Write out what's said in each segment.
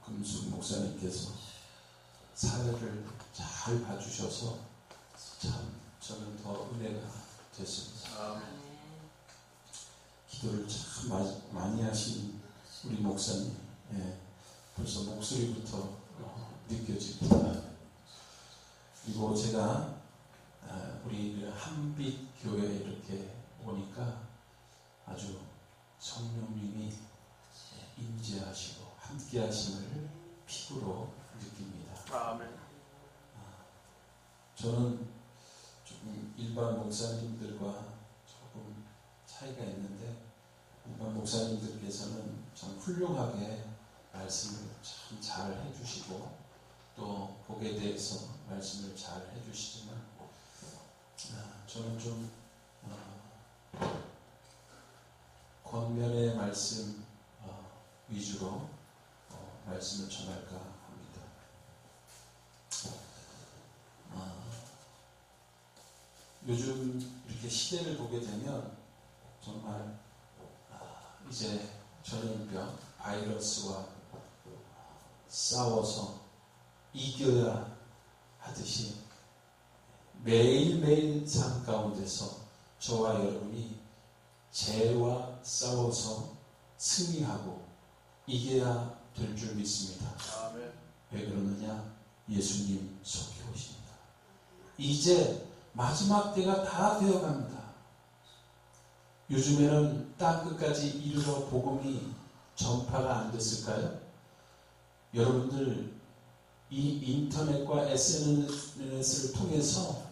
금숙 목사님께서 사회를 잘 봐주셔서 참 저는 더 은혜가 됐습니다. 기도를 참 많이 하신 우리 목사님, 벌써 목소리부터 느껴집니다. 그리고 제가 우리 한빛 교회에 이렇게 오니까 아주 성령님이 임재하시고 함께 하심을 피부로 느낍니다. 아멘. 저는 조금 일반 목사님들과 조금 차이가 있는데, 일반 목사님들께서는 참 훌륭하게 말씀을 참 잘 해주시고 또 복에 대해서 말씀을 잘 해주시지만 저는 좀 권면의 말씀 위주로 말씀을 전할까 합니다. 요즘 이렇게 시대를 보게 되면 정말 이제 전염병 바이러스와 싸워서 이겨야 하듯이 매일매일 삶 가운데서 저와 여러분이 죄와 싸워서 승리하고 이겨야 될 줄 믿습니다. 아멘. 왜 그러느냐? 예수님 속히 오십니다. 이제 마지막 때가 다 되어갑니다. 요즘에는 땅 끝까지 이르러 복음이 전파가 안 됐을까요? 여러분들 이 인터넷과 SNS를 통해서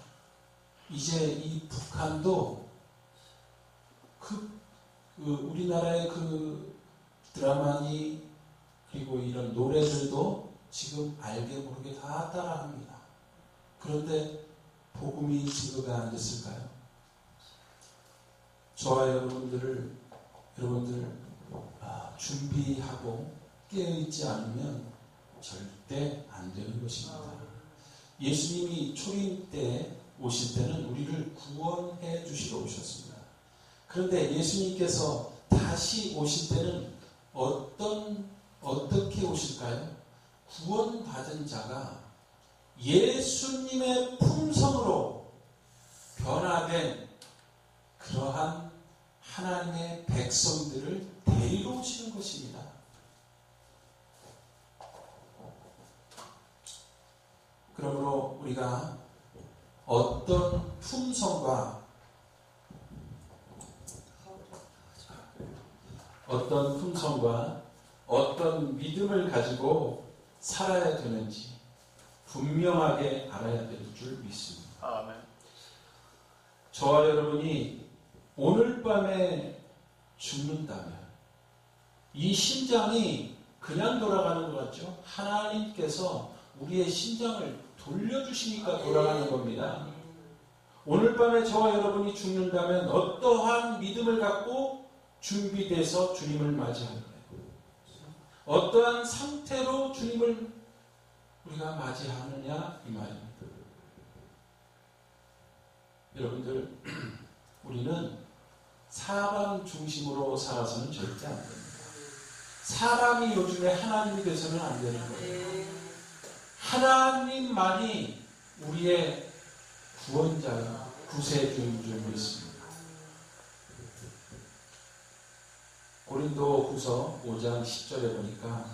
이제 이 북한도 우리나라의 그 드라마니 그리고 이런 노래들도 지금 알게 모르게 다 따라합니다. 그런데 복음이 증거가 안 됐을까요? 저와 여러분들 준비하고 깨어있지 않으면 절대 안 되는 것입니다. 예수님이 초림 때 오실 때는 우리를 구원해 주시러 오셨습니다. 그런데 예수님께서 다시 오실 때는 어떻게 오실까요? 구원받은 자가 예수님의 품성으로 변화된 그러한 하나님의 백성들을 데리러 오시는 것입니다. 그러므로 우리가 어떤 품성과 어떤 믿음을 가지고 살아야 되는지 분명하게 알아야 될 줄 믿습니다. 아멘. 저와 여러분이 오늘 밤에 죽는다면 이 심장이 그냥 돌아가는 것 같죠? 하나님께서 우리의 심장을 돌려주시니까 돌아가는 겁니다. 오늘 밤에 저와 여러분이 죽는다면 어떠한 믿음을 갖고 준비돼서 주님을 맞이할까요? 어떠한 상태로 주님을 우리가 맞이하느냐 이 말입니다. 여러분들, 우리는 사람 중심으로 살아서는 절대 안 됩니다. 사람이 요즘에 하나님이 돼서는 안 되는 거예요. 하나님만이 우리의 구원자요, 구세주인 줄 믿습니다. 고린도후서 5장 10절에 보니까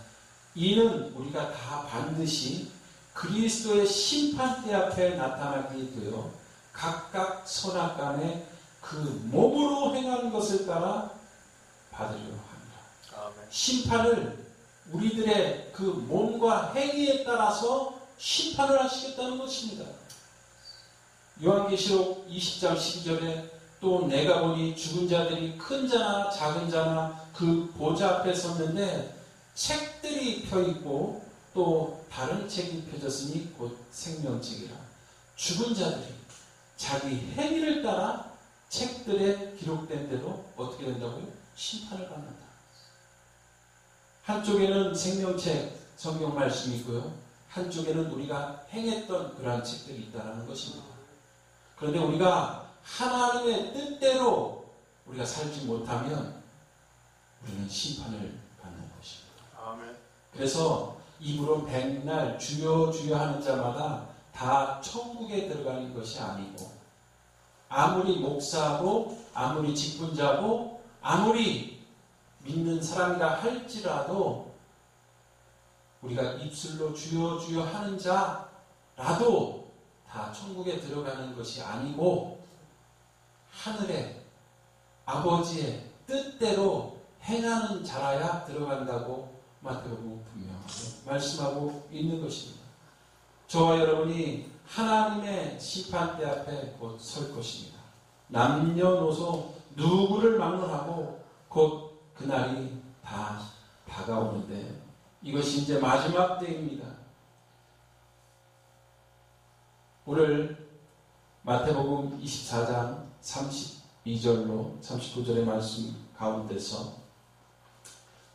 이는 우리가 다 반드시 그리스도의 심판대 앞에 나타나게 되어 각각 선악간에 그 몸으로 행한 것을 따라 받으려 합니다. 아멘. 심판을 우리들의 그 몸과 행위에 따라서 심판을 하시겠다는 것입니다. 요한계시록 20장 12절에 또 내가 보니 죽은 자들이 큰 자나 작은 자나 그 보좌 앞에 섰는데 책들이 펴있고 또 다른 책이 펴졌으니 곧 생명책이라. 죽은 자들이 자기 행위를 따라 책들에 기록된 대로 어떻게 된다고요? 심판을 받는다. 한쪽에는 생명책 성경 말씀이 있고요. 한쪽에는 우리가 행했던 그러한 책들이 있다는 것입니다. 그런데 우리가 하나님의 뜻대로 우리가 살지 못하면 우리는 심판을 받는 것입니다. 아멘. 그래서 입으로 백날 주여 주여 하는 자마다 다 천국에 들어가는 것이 아니고, 아무리 목사고 아무리 직분자고 아무리 믿는 사람이라 할지라도 우리가 입술로 주여 주여 하는 자라도 다 천국에 들어가는 것이 아니고 하늘의 아버지의 뜻대로 행하는 자라야 들어간다고 마태복음 분명하게 말씀하고 있는 것입니다. 저와 여러분이 하나님의 심판대 앞에 곧 설 것입니다. 남녀노소 누구를 막론하고 곧 그날이 다 다가오는데, 이것이 이제 마지막 때입니다. 오늘 마태복음 24장 32절로 39절의 말씀 가운데서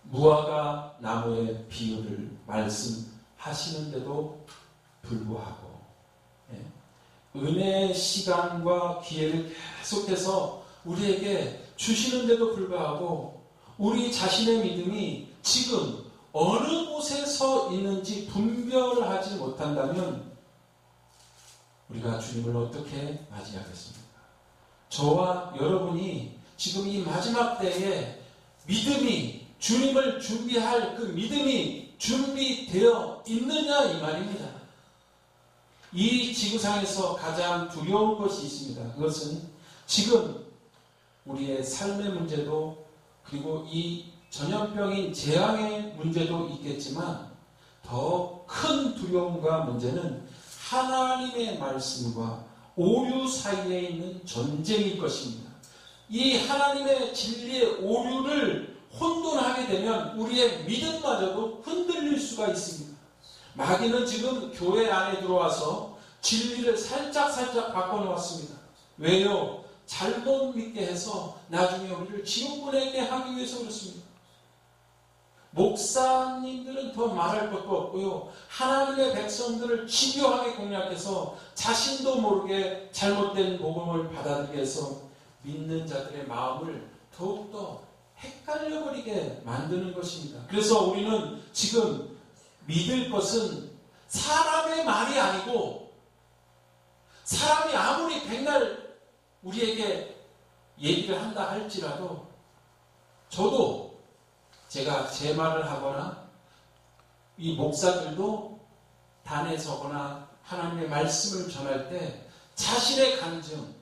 무화과 나무의 비유를 말씀하시는데도 불구하고 은혜의 시간과 기회를 계속해서 우리에게 주시는데도 불구하고 우리 자신의 믿음이 지금 어느 곳에 서 있는지 분별을 하지 못한다면 우리가 주님을 어떻게 맞이하겠습니까? 저와 여러분이 지금 이 마지막 때에 믿음이, 주님을 준비할 그 믿음이 준비되어 있느냐 이 말입니다. 이 지구상에서 가장 두려운 것이 있습니다. 그것은 지금 우리의 삶의 문제도, 그리고 이 전염병인 재앙의 문제도 있겠지만 더 큰 두려움과 문제는 하나님의 말씀과 오류 사이에 있는 전쟁일 것입니다. 이 하나님의 진리의 오류를 혼돈하게 되면 우리의 믿음마저도 흔들릴 수가 있습니다. 마귀는 지금 교회 안에 들어와서 진리를 살짝 바꿔놓았습니다. 왜요? 잘못 믿게 해서 나중에 우리를 지옥 보내게 하기 위해서 그렇습니다. 목사님들은 더 말할 것도 없고요. 하나님의 백성들을 집요하게 공략해서 자신도 모르게 잘못된 복음을 받아들이게 해서 믿는 자들의 마음을 더욱더 헷갈려버리게 만드는 것입니다. 그래서 우리는 지금 믿을 것은 사람의 말이 아니고, 사람이 아무리 백날 우리에게 얘기를 한다 할지라도, 저도 제가 제 말을 하거나 이 목사들도 단에 서거나 하나님의 말씀을 전할 때 자신의 간증,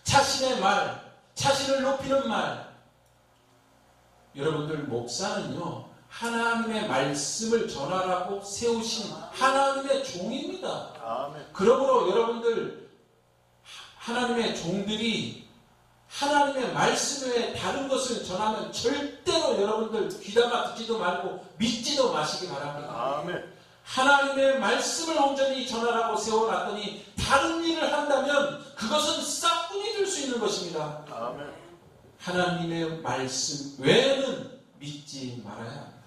자신의 말, 자신을 높이는 말, 여러분들 목사는요 하나님의 말씀을 전하라고 세우신 하나님의 종입니다. 아멘. 그러므로 여러분들 하나님의 종들이 하나님의 말씀 외에 다른 것을 전하면 절대로 여러분들 귀담아 듣지도 말고 믿지도 마시기 바랍니다. 아멘. 하나님의 말씀을 온전히 전하라고 세워놨더니 다른 일을 한다면 그것은 싹뿐이 될 수 있는 것입니다. 아멘. 하나님의 말씀 외에는 믿지 말아야 합니다.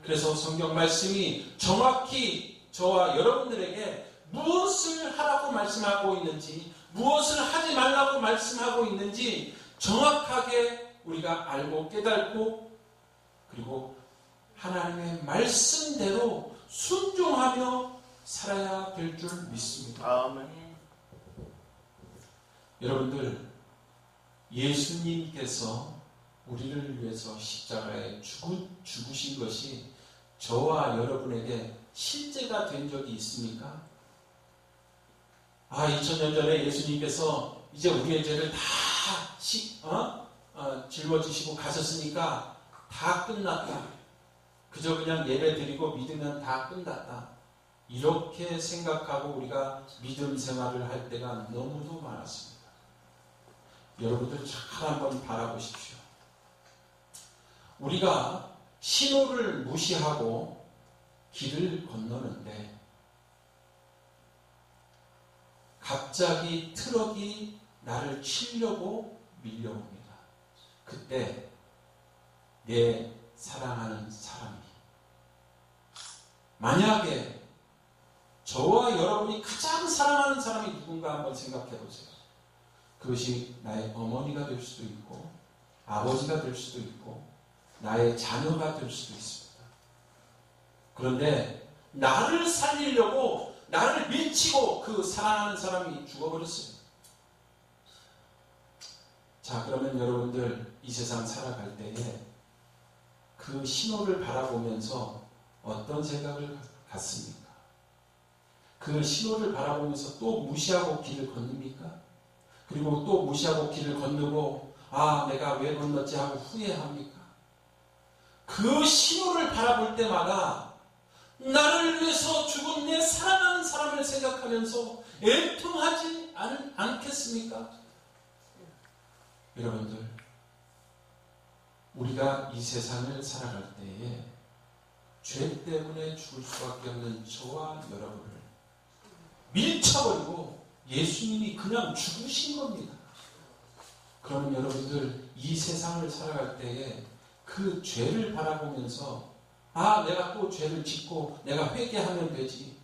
그래서 성경 말씀이 정확히 저와 여러분들에게 무엇을 하라고 말씀하고 있는지, 무엇을 하지 말라고 말씀하고 있는지 정확하게 우리가 알고 깨닫고, 그리고 하나님의 말씀대로 순종하며 살아야 될 줄 믿습니다. 아멘. 여러분들, 예수님께서 우리를 위해서 십자가에 죽으신 것이 저와 여러분에게 실제가 된 적이 있습니까? 2000년 전에 예수님께서 이제 우리의 죄를 다 짊어지시고 가셨으니까 다 끝났다. 그저 그냥 예배 드리고 믿으면 다 끝났다. 이렇게 생각하고 우리가 믿음 생활을 할 때가 너무도 많았습니다. 여러분들 잘 한번 바라보십시오. 우리가 신호를 무시하고 길을 건너는데 갑자기 트럭이 나를 치려고 밀려옵니다. 그때 내 사랑하는 사람이, 만약에 저와 여러분이 가장 사랑하는 사람이 누군가 한번 생각해 보세요. 그것이 나의 어머니가 될 수도 있고, 아버지가 될 수도 있고, 나의 자녀가 될 수도 있습니다. 그런데 나를 살리려고 나를 밀치고 그 사랑하는 사람이 죽어버렸어요. 자, 그러면 여러분들 이 세상 살아갈 때에 그 신호를 바라보면서 어떤 생각을 갖습니까? 그 신호를 바라보면서 또 무시하고 길을 건립니까? 그리고 또 무시하고 길을 건너고 내가 왜 건넜지 하고 후회합니까? 그 신호를 바라볼 때마다 나를 위해서 죽은 내 사랑하는 사람을 생각하면서 애통하지 않겠습니까? 여러분들, 우리가 이 세상을 살아갈 때에 죄 때문에 죽을 수밖에 없는 저와 여러분을 밀쳐버리고 예수님이 그냥 죽으신 겁니다. 그러면 여러분들, 이 세상을 살아갈 때에 그 죄를 바라보면서 내가 또 죄를 짓고 내가 회개하면 되지.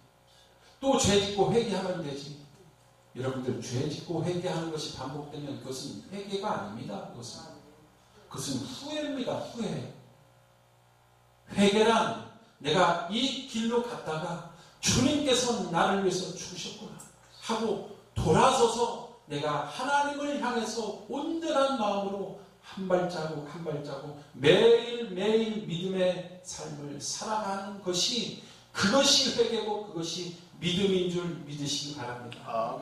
또 죄 짓고 회개하면 되지. 여러분들, 죄 짓고 회개하는 것이 반복되면 그것은 회개가 아닙니다. 그것은 후회입니다. 후회. 회개란 내가 이 길로 갔다가 주님께서 나를 위해서 죽으셨구나 하고 돌아서서 내가 하나님을 향해서 온전한 마음으로 한 발자국 한 발자국 매일매일 믿음의 삶을 살아가는 것이, 그것이 회개고 그것이 믿음인 줄 믿으시기 바랍니다.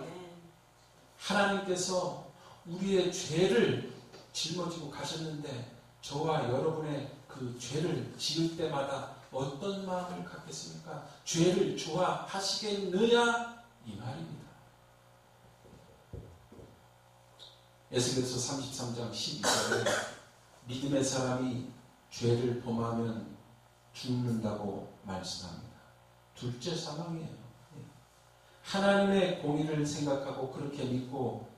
하나님께서 우리의 죄를 짊어지고 가셨는데 저와 여러분의 그 죄를 지을 때마다 어떤 마음을 갖겠습니까? 죄를 좋아하시겠느냐? 이 말입니다. 에스겔서 33장 12절에 믿음의 사람이 죄를 범하면 죽는다고 말씀합니다. 둘째 사망이에요. 하나님의 공의를 생각하고 그렇게 믿고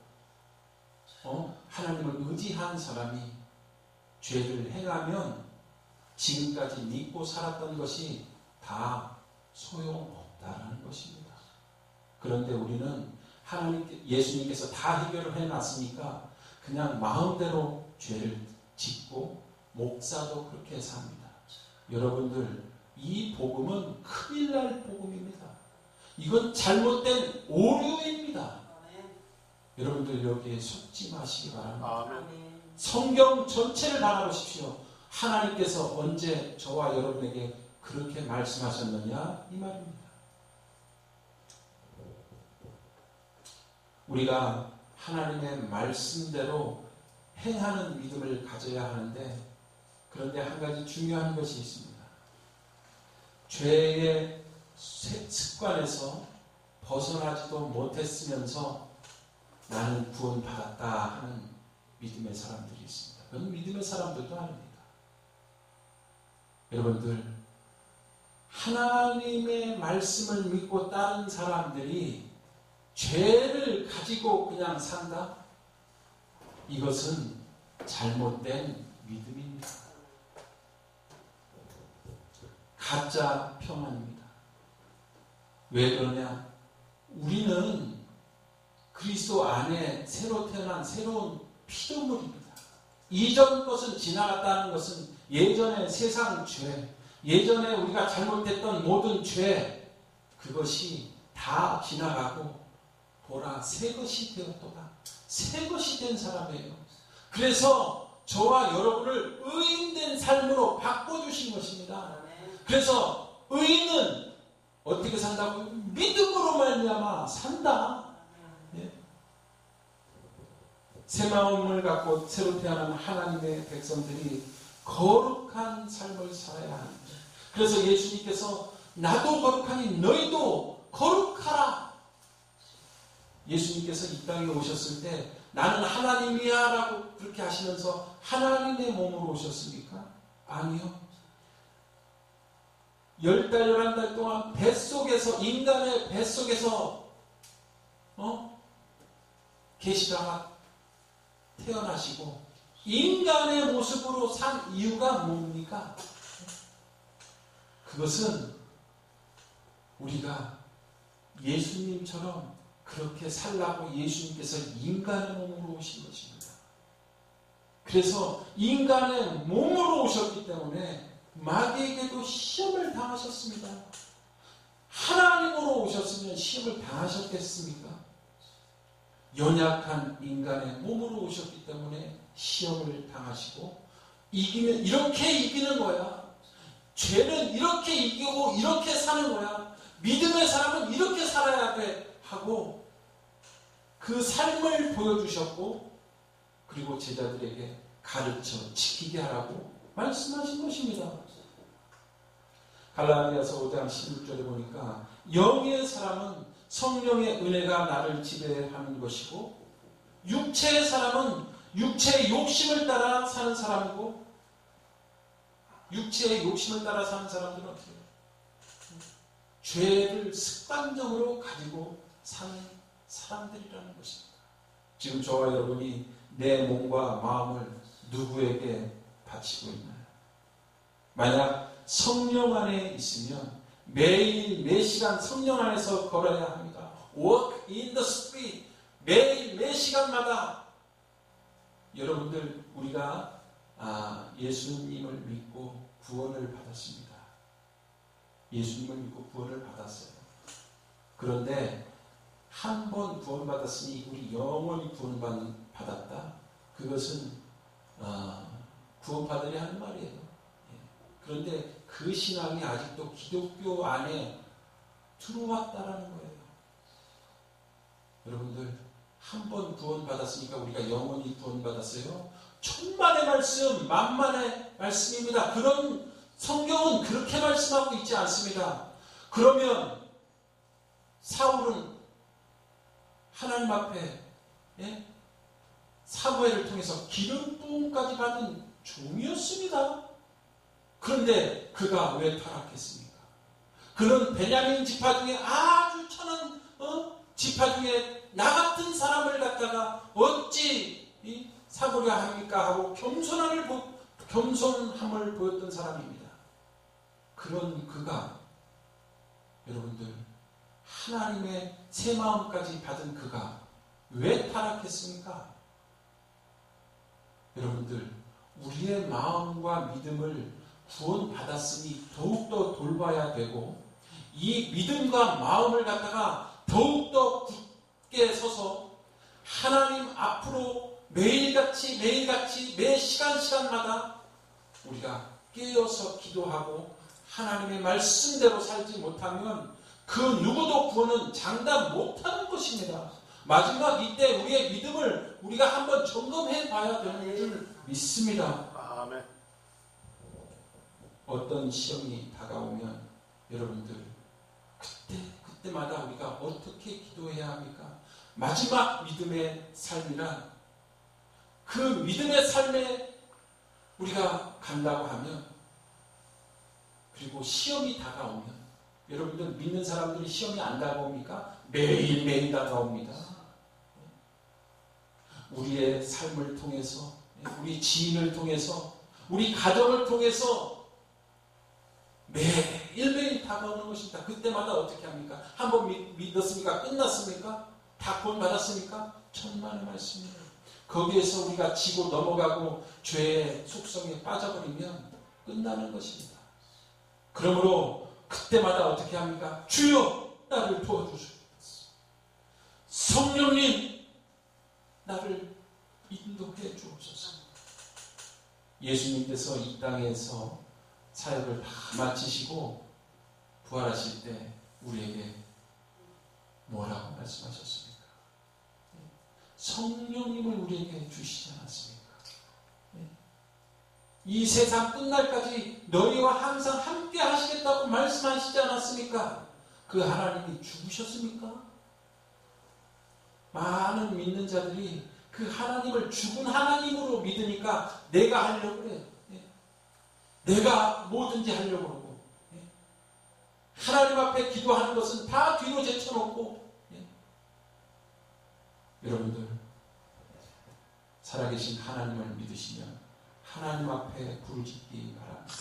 하나님을 의지한 사람이 죄를 행하면 지금까지 믿고 살았던 것이 다 소용없다라는 것입니다. 그런데 우리는 예수님께서 다 해결을 해놨으니까 그냥 마음대로 죄를 짓고 목사도 그렇게 삽니다. 여러분들, 이 복음은 큰일 날 복음입니다. 이건 잘못된 오류입니다. 여러분들, 여기에 속지 마시기 바랍니다. 성경 전체를 바라보십시오. 하나님께서 언제 저와 여러분에게 그렇게 말씀하셨느냐? 이 말입니다. 우리가 하나님의 말씀대로 행하는 믿음을 가져야 하는데, 그런데 한 가지 중요한 것이 있습니다. 죄의 습관에서 벗어나지도 못했으면서 나는 구원받았다 하는 믿음의 사람들이 있습니다. 그건 믿음의 사람들도 아닙니다. 여러분들, 하나님의 말씀을 믿고 따른 사람들이 죄를 가지고 그냥 산다? 이것은 잘못된 믿음입니다. 가짜 평안입니다. 왜 그러냐? 우리는 그리스도 안에 새로 태어난 새로운 피조물입니다. 이전 것은 지나갔다는 것은 예전의 세상 죄, 예전에 우리가 잘못했던 모든 죄, 그것이 다 지나가고 보라, 새 것이 되었도다. 새 것이 된 사람이에요. 그래서 저와 여러분을 의인된 삶으로 바꿔주신 것입니다. 그래서 의인은 어떻게 산다고요? 믿음으로 말미암아 산다. 새 마음을 갖고 새로 태어난 하나님의 백성들이 거룩한 삶을 살아야 합니다. 그래서 예수님께서 나도 거룩하니 너희도 거룩하라. 예수님께서 이 땅에 오셨을 때 나는 하나님이야 라고 그렇게 하시면서 하나님의 몸으로 오셨습니까? 아니요. 10달, 11달 동안 뱃속에서, 인간의 뱃속에서 계시다가 태어나시고 인간의 모습으로 산 이유가 뭡니까? 그것은 우리가 예수님처럼 그렇게 살라고 예수님께서 인간의 몸으로 오신 것입니다. 그래서 인간의 몸으로 오셨기 때문에 마귀에게도 시험을 당하셨습니다. 하나님으로 오셨으면 시험을 당하셨겠습니까? 연약한 인간의 몸으로 오셨기 때문에 시험을 당하시고 이기면 이렇게 이기는 거야. 죄는 이렇게 이기고 이렇게 사는 거야. 믿음의 사람은 이렇게 살아야 돼 하고 그 삶을 보여주셨고 그리고 제자들에게 가르쳐 지키게 하라고 말씀하신 것입니다. 갈라디아서 5장 16절에 보니까 영의 사람은 성령의 은혜가 나를 지배하는 것이고 육체의 사람은 육체의 욕심을 따라 사는 사람이고 육체의 욕심을 따라 사는 사람들은 어떻게 해요? 죄를 습관적으로 가지고 사는 사람들이라는 것입니다. 지금 저와 여러분이 내 몸과 마음을 누구에게 바치고 있나요? 만약 성령 안에 있으면 매일 매 시간 성령 안에서 걸어야 합니다. Walk in the Spirit. 매일 매 시간마다 여러분들 우리가 예수님을 믿고 구원을 받았습니다. 예수님을 믿고 구원을 받았어요. 그런데 한 번 구원받았으니 우리 영원히 구원받았다. 그것은 구원받으려 하는 말이에요. 그런데 그 신앙이 아직도 기독교 안에 들어왔다라는 거예요. 여러분들 한 번 구원받았으니까 우리가 영원히 구원받았어요. 천만의 말씀, 만만의 말씀입니다. 그런 성경은 그렇게 말씀하고 있지 않습니다. 그러면 사울은 하나님 앞에 사무엘을 통해서 기름 부음까지 받은 종이었습니다. 그런데 그가 왜 타락했습니까? 그는 베냐민 지파 중에 아주 천한 지파 중에 나 같은 사람을 갖다가 어찌 사보려 합니까? 하고 겸손함을 보였던 사람입니다. 그런 그가 여러분들 하나님의 새 마음까지 받은 그가 왜 타락했습니까? 여러분들 우리의 마음과 믿음을 구원받았으니 더욱더 돌봐야 되고 이 믿음과 마음을 갖다가 더욱더 굳게 서서 하나님 앞으로 매일같이 매 시간마다 우리가 깨어서 기도하고 하나님의 말씀대로 살지 못하면 그 누구도 구원은 장담 못하는 것입니다. 마지막 이때 우리의 믿음을 우리가 한번 점검해 봐야 되는 줄 믿습니다. 아멘. 어떤 시험이 다가오면 여러분들 그때마다 우리가 어떻게 기도해야 합니까? 마지막 믿음의 삶이란 그 믿음의 삶에 우리가 간다고 하면 그리고 시험이 다가오면 여러분들 믿는 사람들이 시험이 안 다가옵니까? 매일매일 다가옵니다. 우리의 삶을 통해서 우리 지인을 통해서 우리 가정을 통해서 매일매일 다가오는 것입니다. 그때마다 어떻게 합니까? 한번 믿었습니까? 끝났습니까? 다 구원 받았습니까? 천만의 말씀이에요. 거기에서 우리가 지고 넘어가고 죄의 속성에 빠져버리면 끝나는 것입니다. 그러므로 그때마다 어떻게 합니까? 주여 나를 도와주시옵소서. 성령님 나를 인도해 주옵소서. 예수님께서 이 땅에서 사역을 다 마치시고 부활하실 때 우리에게 뭐라고 말씀하셨습니까? 성령님을 우리에게 주시지 않았습니까? 이 세상 끝날까지 너희와 항상 함께 하시겠다고 말씀하시지 않았습니까? 그 하나님이 죽으셨습니까? 많은 믿는 자들이 그 하나님을 죽은 하나님으로 믿으니까 내가 하려고 그래요. 내가 뭐든지 하려고 그러고 하나님 앞에 기도하는 것은 다 뒤로 제쳐놓고 여러분들 살아계신 하나님을 믿으시면 하나님 앞에 부르짖기 바랍니다.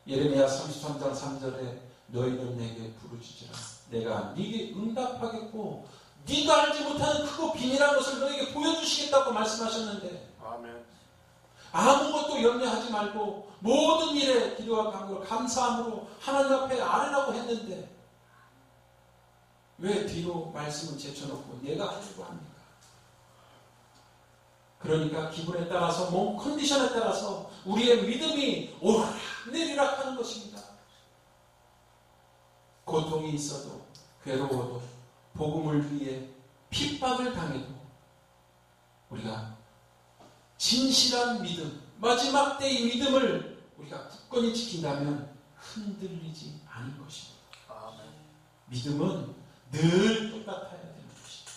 예레미야 33장 3절에 너희는 내게 부르짖으라 내가 네게 응답하겠고 네가 알지 못하는 크고 비밀한 것을 너에게 보여주시겠다고 말씀하셨는데 아멘. 아무것도 염려하지 말고 모든 일에 기도와 간구로 감사함으로 하나님 앞에 아뢰라고 했는데 왜 뒤로 말씀을 제쳐놓고 내가 하려고 합니까? 그러니까 기분에 따라서 몸 컨디션에 따라서 우리의 믿음이 오르락 내리락 하는 것입니다. 고통이 있어도 괴로워도 복음을 위해 핍박을 당해도 우리가 진실한 믿음, 마지막 때의 믿음을 우리가 굳건히 지킨다면 흔들리지 않을 것입니다. 아멘. 믿음은 늘 똑같아야 되는 것입니다.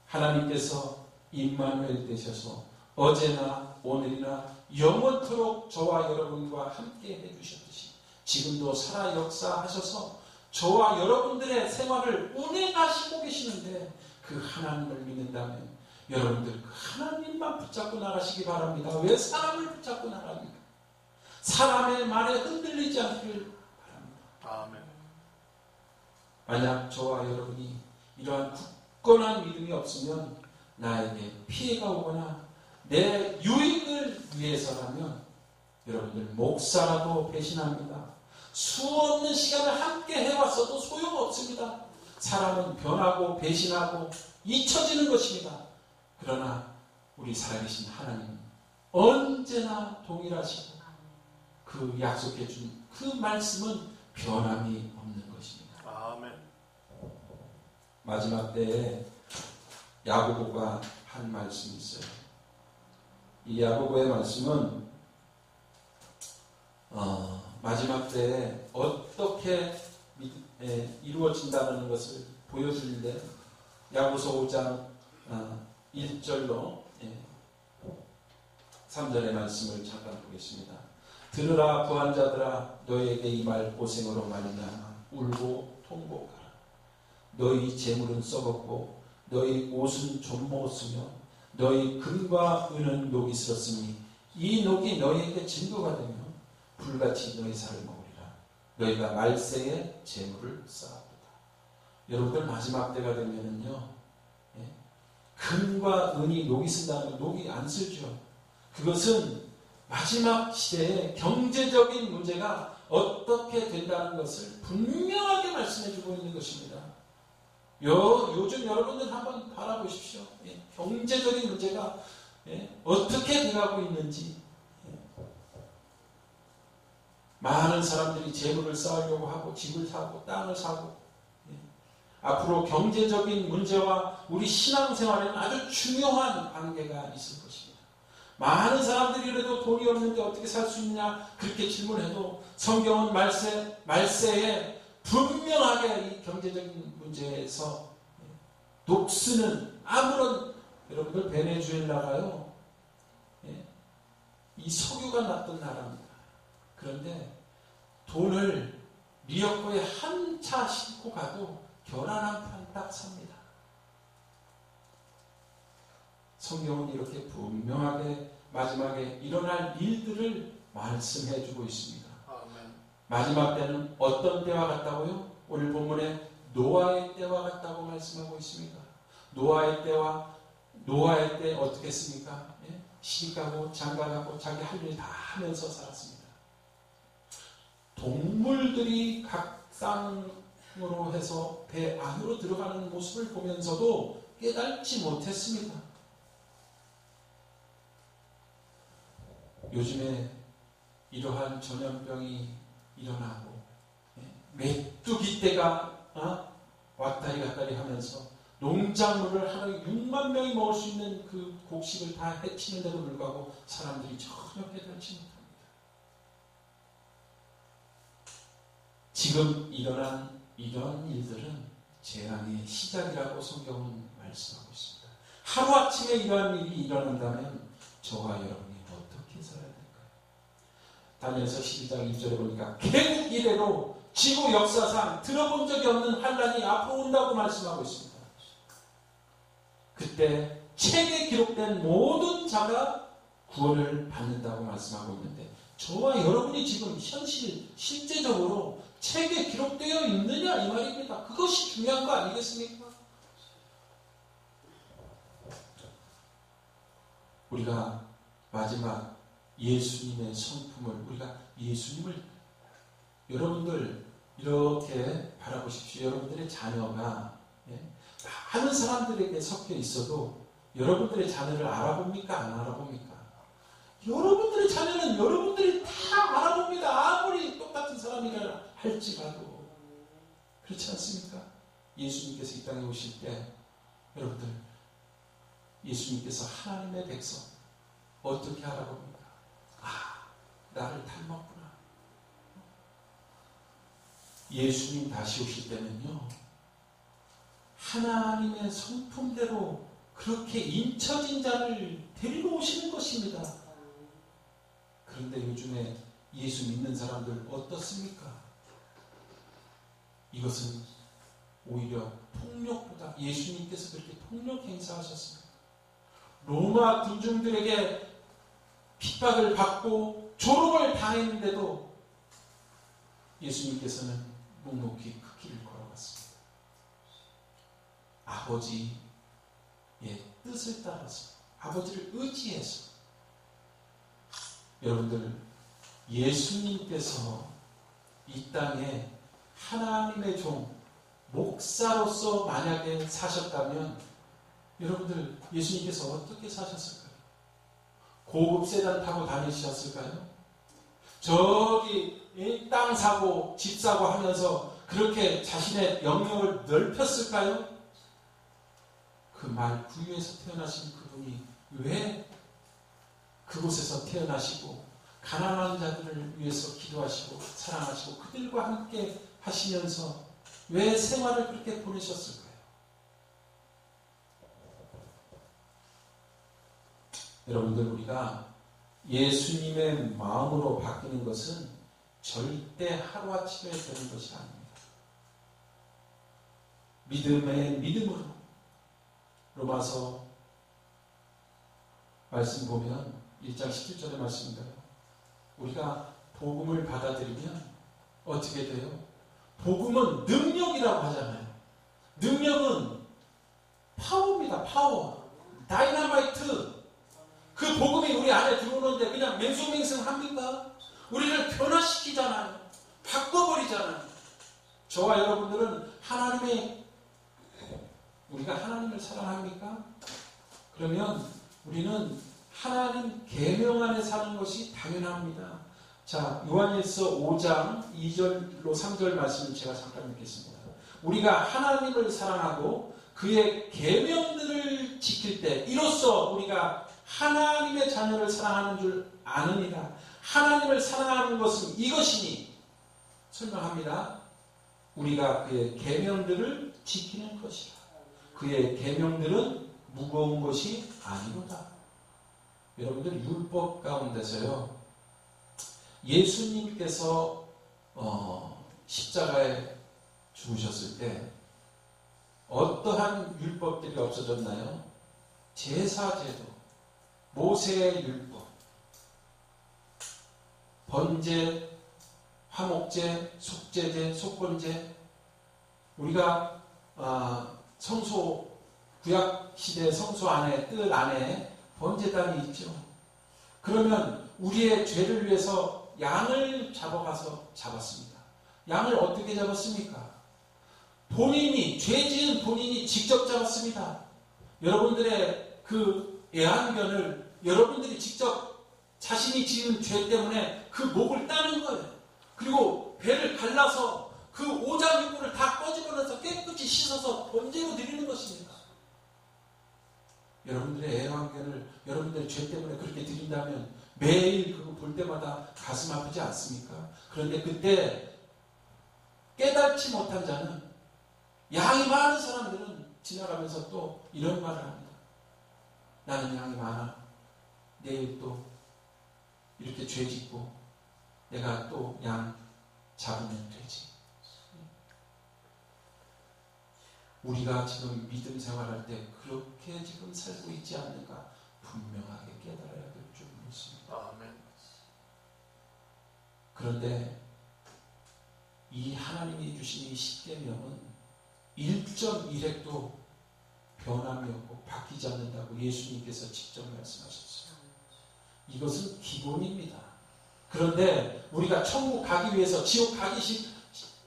하나님께서 임마누엘 되셔서 어제나 오늘이나 영원토록 저와 여러분과 함께 해주셨듯이 지금도 살아 역사하셔서 저와 여러분들의 생활을 운행하시고 계시는데 그 하나님을 믿는다면 여러분들 그 하나님만 붙잡고 나가시기 바랍니다. 왜 사람을 붙잡고 나갑니까? 사람의 말에 흔들리지 않기를 바랍니다. 아멘. 만약 저와 여러분이 이러한 굳건한 믿음이 없으면 나에게 피해가 오거나 내 유익을 위해서라면 여러분들 목사라도 배신합니다. 수없는 시간을 함께 해왔어도 소용없습니다. 사람은 변하고 배신하고 잊혀지는 것입니다. 그러나 우리 살아계신 하나님은 언제나 동일하시고 그 약속해 준 그 말씀은 변함이 없는 것입니다. 아멘. 마지막 때에 야고보가 한 말씀이 있어요. 이 야고보의 말씀은 마지막 때에 어떻게 이루어진다는 것을 보여주는데 야고보서 5장 1절로 3절의 말씀을 잠깐 보겠습니다. 들으라 부한 자들아 너에게 이 말 고생으로 말미암아 울고 통곡하라. 너희 재물은 썩었고 너희 옷은 좀먹었으며 너희 금과 은은 녹이 슬었으니 이 녹이 너희에게 진도가 되며 불같이 너희 살을 먹으리라. 너희가 말세에 재물을 쌓았도다. 여러분들 마지막 때가 되면은요, 금과 은이 녹이 쓴다는 건 녹이 안 슬죠. 그것은 마지막 시대에 경제적인 문제가 어떻게 된다는 것을 분명하게 말씀해주고 있는 것입니다. 요즘 여러분들 한번 바라보십시오. 경제적인 문제가 어떻게 돼가고 있는지. 많은 사람들이 재물을 쌓으려고 하고 집을 사고 땅을 사고 앞으로 경제적인 문제와 우리 신앙생활에는 아주 중요한 관계가 있을 것입니다. 많은 사람들이 그래도 돈이 없는데 어떻게 살 수 있냐 그렇게 질문해도 성경은 말세에 분명하게 이 경제적인 문제에서 녹스는 아무런 여러분들 베네수엘라가요 이 석유가 났던 나라입니다. 그런데 돈을 리어코에 한 차 싣고 가도 계란 한 판 딱 삽니다. 성경은 이렇게 분명하게 마지막에 일어날 일들을 말씀해 주고 있습니다. 아멘. 마지막 때는 어떤 때와 같다고요? 오늘 본문에 노아의 때와 같다고 말씀하고 있습니다. 노아의 때 어떻게 했습니까? 시집가고 장가가고 자기 할 일 다 하면서 살았습니다. 동물들이 각 쌍으로 해서 배 안으로 들어가는 모습을 보면서도 깨닫지 못했습니다. 요즘에 이러한 전염병이 일어나고 메뚜기 떼가 왔다리 갔다리 하면서 농작물을 하루에 6만 명이 먹을 수 있는 그 곡식을 다 해치는데도 불구하고 사람들이 전혀 깨닫지 못합니다. 지금 일어난 이런 일들은 재앙의 시작이라고 성경은 말씀하고 있습니다. 하루아침에 이러한 일이 일어난다면 저와 여러분이 어떻게 살아야 될까요? 다니엘서 12장 1절에 보니까 개국 이래로 지구 역사상 들어본 적이 없는 환란이 앞으로 온다고 말씀하고 있습니다. 그때 책에 기록된 모든 자가 구원을 받는다고 말씀하고 있는데 저와 여러분이 지금 실제적으로 책에 기록되어 있느냐 이 말입니다. 그것이 중요한 거 아니겠습니까? 우리가 마지막 예수님의 성품을, 우리가 예수님을, 여러분들 이렇게 바라보십시오. 여러분들의 자녀가 많은 사람들에게 섞여 있어도 여러분들의 자녀를 알아봅니까? 안 알아봅니까? 여러분들의 자녀는 여러분들이 다 알아봅니다. 아무리 똑같은 사람이라 할지라도. 그렇지 않습니까? 예수님께서 이 땅에 오실 때 여러분들, 예수님께서 하나님의 백성 어떻게 알아봅니까? 아, 나를 닮았구나. 예수님 다시 오실 때는요, 하나님의 성품대로 그렇게 인쳐진 자를 데리고 오시는 것입니다. 그런데 요즘에 예수 믿는 사람들 어떻습니까? 이것은 오히려 폭력보다, 예수님께서 그렇게 폭력 행사하셨습니다. 로마 군중들에게 핍박을 받고 조롱을 당했는데도 예수님께서는 묵묵히 그 길을 걸어갔습니다. 아버지의 뜻을 따라서, 아버지를 의지해서. 여러분들, 예수님께서 이 땅에 하나님의 종, 목사로서 만약에 사셨다면 여러분들, 예수님께서 어떻게 사셨을까요? 고급 세단 타고 다니셨을까요? 저기 땅 사고 집 사고 하면서 그렇게 자신의 영역을 넓혔을까요? 그 말 구유에서 태어나신 그분이 왜 그곳에서 태어나시고 가난한 자들을 위해서 기도하시고 사랑하시고 그들과 함께 하시면서 왜 생활을 그렇게 보내셨을까요? 여러분들, 우리가 예수님의 마음으로 바뀌는 것은 절대 하루아침에 되는 것이 아닙니다. 믿음의 믿음으로. 로마서 말씀 보면 1장 17절의 말씀인가요? 우리가 복음을 받아들이면 어떻게 돼요? 복음은 능력이라고 하잖아요. 능력은 파워입니다. 파워. 다이너마이트. 그 복음이 우리 안에 들어오는데 그냥 맹숭맹숭합니까? 우리를 변화시키잖아요. 바꿔버리잖아요. 저와 여러분들은 우리가 하나님을 사랑합니까? 그러면 우리는 하나님 계명 안에 사는 것이 당연합니다. 자, 요한일서 5장 2절로 3절 말씀을 제가 잠깐 읽겠습니다. 우리가 하나님을 사랑하고 그의 계명들을 지킬 때 이로써 우리가 하나님의 자녀를 사랑하는 줄 아느니라. 하나님을 사랑하는 것은 이것이니, 설명합니다. 우리가 그의 계명들을 지키는 것이라. 그의 계명들은 무거운 것이 아니로다. 여러분들, 율법 가운데서요, 예수님께서 십자가에 죽으셨을 때 어떠한 율법들이 없어졌나요? 제사제도, 모세의 율법, 번제, 화목제, 속죄제, 속건제. 우리가 성소, 구약시대 성소 안에, 뜰 안에 번제단이 있죠. 그러면 우리의 죄를 위해서 양을 잡아가서 잡았습니다. 양을 어떻게 잡았습니까? 죄 지은 본인이 직접 잡았습니다. 여러분들의 그 애완견을 여러분들이 직접 자신이 지은 죄 때문에 그 목을 따는 거예요. 그리고 배를 갈라서 그 오장육부를 다 꺼집어내서 깨끗이 씻어서 번제로 드리는 것입니다. 여러분들의 애완견을 여러분들의 죄 때문에 그렇게 드린다면 매일 그거 볼 때마다 가슴 아프지 않습니까? 그런데 그때 깨닫지 못한 자는, 양이 많은 사람들은 지나가면서 또 이런 말을 합니다. 나는 양이 많아. 내일 또 이렇게 죄 짓고 내가 또 양 잡으면 되지. 우리가 지금 믿음 생활할 때 그렇게 지금 살고 있지 않는가 분명하게 깨달아야 될 줄 믿습니다. 아멘. 그런데 이 하나님이 주신 이 십계명은 1.1획도 변함이 없고 바뀌지 않는다고 예수님께서 직접 말씀하셨어요. 이것은 기본입니다. 그런데 우리가 천국 가기 위해서 지옥 가기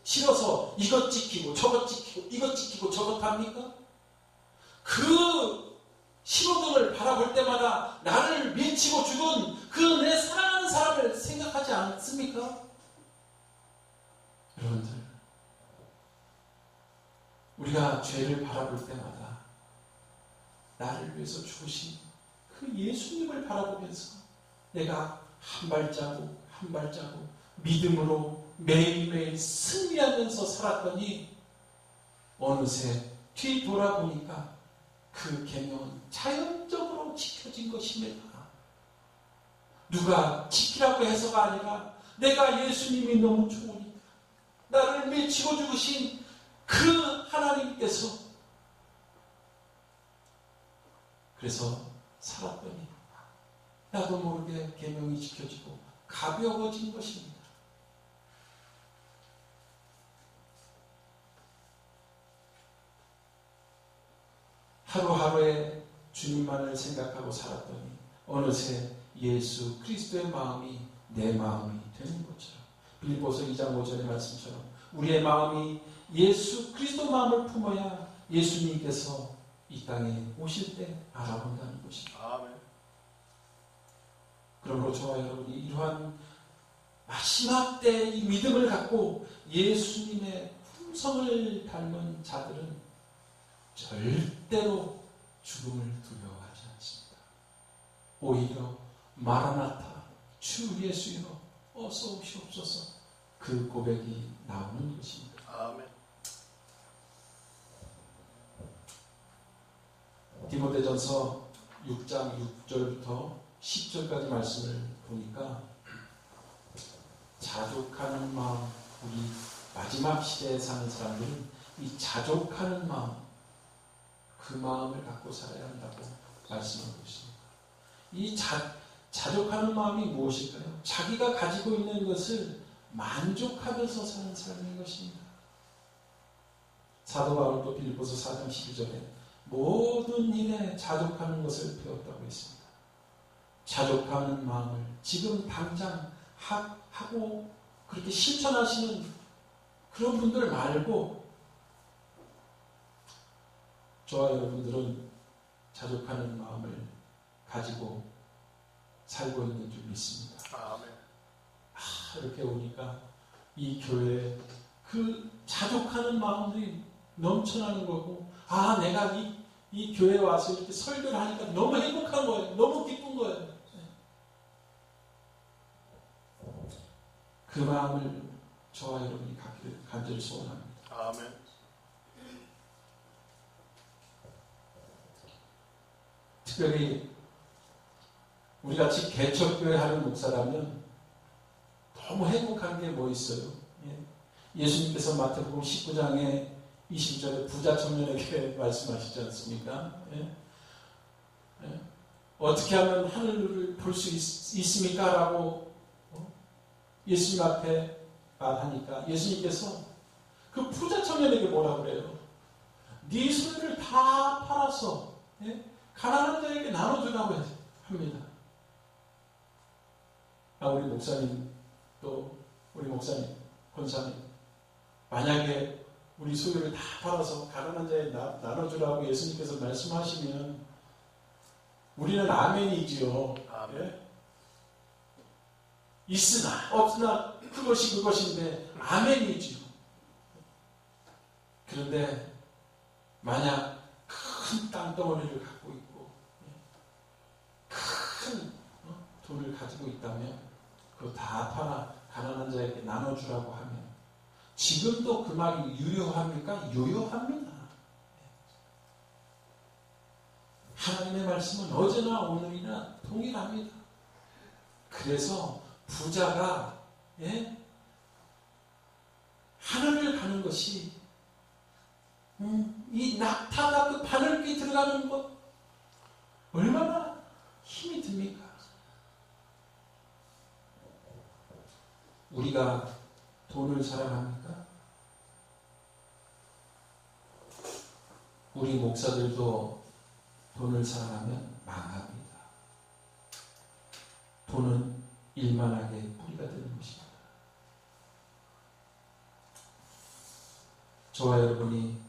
싫어서 이것 지키고 저것 지키고 이것 지키고 저것 합니까? 그 신호등을 바라볼 때마다 나를 밀치고 죽은 그 내 사랑하는 사람을 생각하지 않습니까? 여러분들, 우리가 죄를 바라볼 때마다 나를 위해서 죽으신 그 예수님을 바라보면서 내가 한 발자국 한 발자국 믿음으로 매일매일 승리하면서 살았더니 어느새 뒤돌아보니까 그 계명은 자연적으로 지켜진 것입니다. 누가 지키라고 해서가 아니라 내가 예수님이 너무 좋으니까 나를 밀치고 죽으신 그 하나님께서 그래서 살았더니 나도 모르게 계명이 지켜지고 가벼워진 것입니다. 하루하루에 주님만을 생각하고 살았더니 어느새 예수 그리스도의 마음이 내 마음이 되는 것처럼 빌립보서 2장 5절의 말씀처럼 우리의 마음이 예수 그리스도 마음을 품어야 예수님께서 이 땅에 오실 때 알아본다는 것입니다. 아멘. 그러므로 저와 여러분이 이러한 마지막 때 이 믿음을 갖고 예수님의 품성을 닮은 자들은 절대로 죽음을 두려워하지 않습니다. 오히려 마라나타 주 예수여 어서 오시옵소서 그 고백이 나오는 것입니다. 아멘. 디모데전서 6장 6절부터 10절까지 말씀을 보니까 자족하는 마음, 우리 마지막 시대에 사는 사람들은 이 자족하는 마음, 그 마음을 갖고 살아야 한다고 말씀하고 있습니다. 이 자족하는 마음이 무엇일까요? 자기가 가지고 있는 것을 만족하면서 사는 삶인 것입니다. 사도 바울도 빌립보서 4장 12절에 모든 일에 자족하는 것을 배웠다고 했습니다. 자족하는 마음을 지금 당장 하고 그렇게 실천하시는 그런 분들 말고 저와 여러분들은 자족하는 마음을 가지고 살고 있는 줄 믿습니다. 아멘. 이렇게 오니까 이 교회에 그 자족하는 마음들이 넘쳐나는 거고 내가 이 교회에 와서 이렇게 설교를 하니까 너무 행복한 거예요. 너무 기쁜 거예요. 그 마음을 저와 여러분이 갖기를 간절히 소원합니다. 아멘. 특별히 우리같이 개척교회 하는 목사라면 너무 행복한 게 뭐 있어요? 예수님께서 마태복음 19장에 20절에 부자 청년에게 말씀하시지 않습니까? 어떻게 하면 하늘을 볼 수 있습니까? 라고 예수님 앞에 말하니까 예수님께서 그 부자 청년에게 뭐라고 그래요? 네 소유를 다 팔아서 가난한 자에게 나눠주라고 합니다. 우리 목사님 또 우리 목사님 권사님 만약에 우리 소유를 다 팔아서 가난한 자에 나눠주라고 예수님께서 말씀하시면 우리는 아멘이지요. 아멘. 있으나 없으나 그것이 그것인데 아멘이지요. 그런데 만약 큰 땅덩어리를 갖고 있고 큰 돈을 가지고 있다면 그거 다 팔아 가난한 자에게 나눠주라고 하면 지금도 그 말이 유효합니까? 유효합니다. 하나님의 말씀은 어제나 오늘이나 동일합니다. 그래서 부자가 하늘을 가는 것이 이 낙타가 그 바늘귀 들어가는 것 얼마나 힘이 듭니까? 우리가 돈을 사랑합니까? 우리 목사들도 돈을 사랑하면 망합니다. 돈은 일만하게 뿌리가 되는 것입니다. 저와 여러분이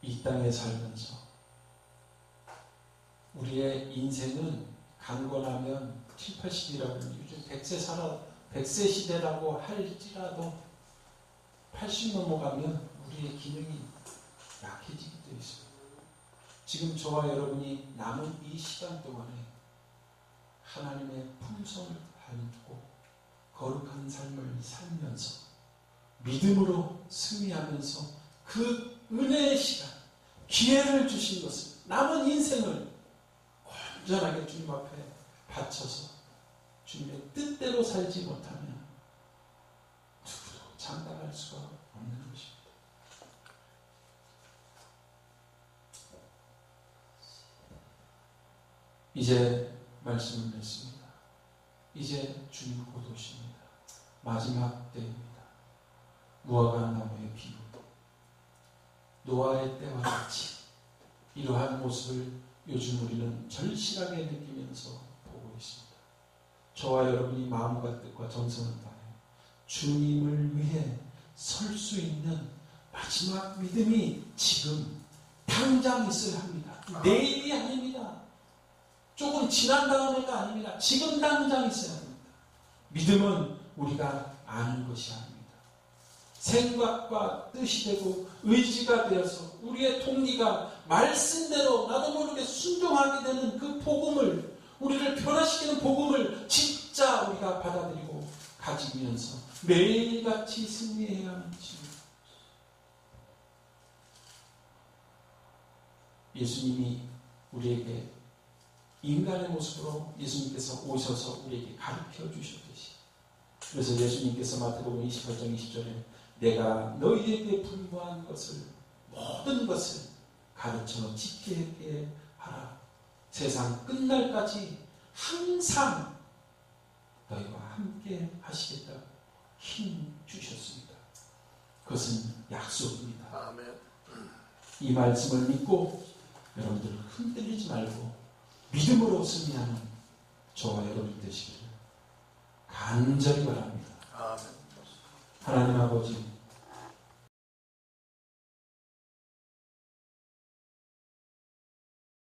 이 땅에 살면서 우리의 인생은 강건하면 7, 80이라고 요즘 100세 시대라고 할지라도 80 넘어가면 우리의 기능이 약해지게 되어 있습니다. 지금 저와 여러분이 남은 이 시간 동안에 하나님의 품성을 알고 거룩한 삶을 살면서 믿음으로 승리하면서 그 은혜의 시간, 기회를 주신 것을 남은 인생을 온전하게 주님 앞에 바쳐서 주님의 뜻대로 살지 못하면 누구도 장담할 수가 없는 것입니다. 이제 말씀을 맺습니다. 이제 주님 곧 오십니다. 마지막 때입니다. 무화과 나무의 비유, 노아의 때와 같이 이러한 모습을 요즘 우리는 절실하게 느끼면서 보고 있습니다. 저와 여러분이 마음과 뜻과 정성을 다해 주님을 위해 설 수 있는 마지막 믿음이 지금 당장 있어야 합니다. 내일이 아닙니다. 조금 지난 다음에가 아닙니다. 지금 당장 있어야 합니다. 믿음은 우리가 아는 것이 아닙니다. 생각과 뜻이 되고 의지가 되어서 우리의 통리가 말씀대로 나도 모르게 순종하게 되는 그 복음을, 우리를 변화시키는 복음을 진짜 우리가 받아들이고 가지면서 매일같이 승리해야 하는 것입니다. 예수님이 우리에게 인간의 모습으로 예수님께서 오셔서 우리에게 가르쳐 주셨듯이, 그래서 예수님께서 마태복음 28장 20절에 내가 너희에게 분부한 것을, 모든 것을 가르쳐 지키게 하라. 세상 끝날까지 항상 너희와 함께 하시겠다고 힘 주셨습니다. 그것은 약속입니다. 아멘. 이 말씀을 믿고 여러분들 흔들리지 말고 믿음으로 승리하는 저와 여러분 되시기를 간절히 바랍니다. 아멘. 하나님 아버지,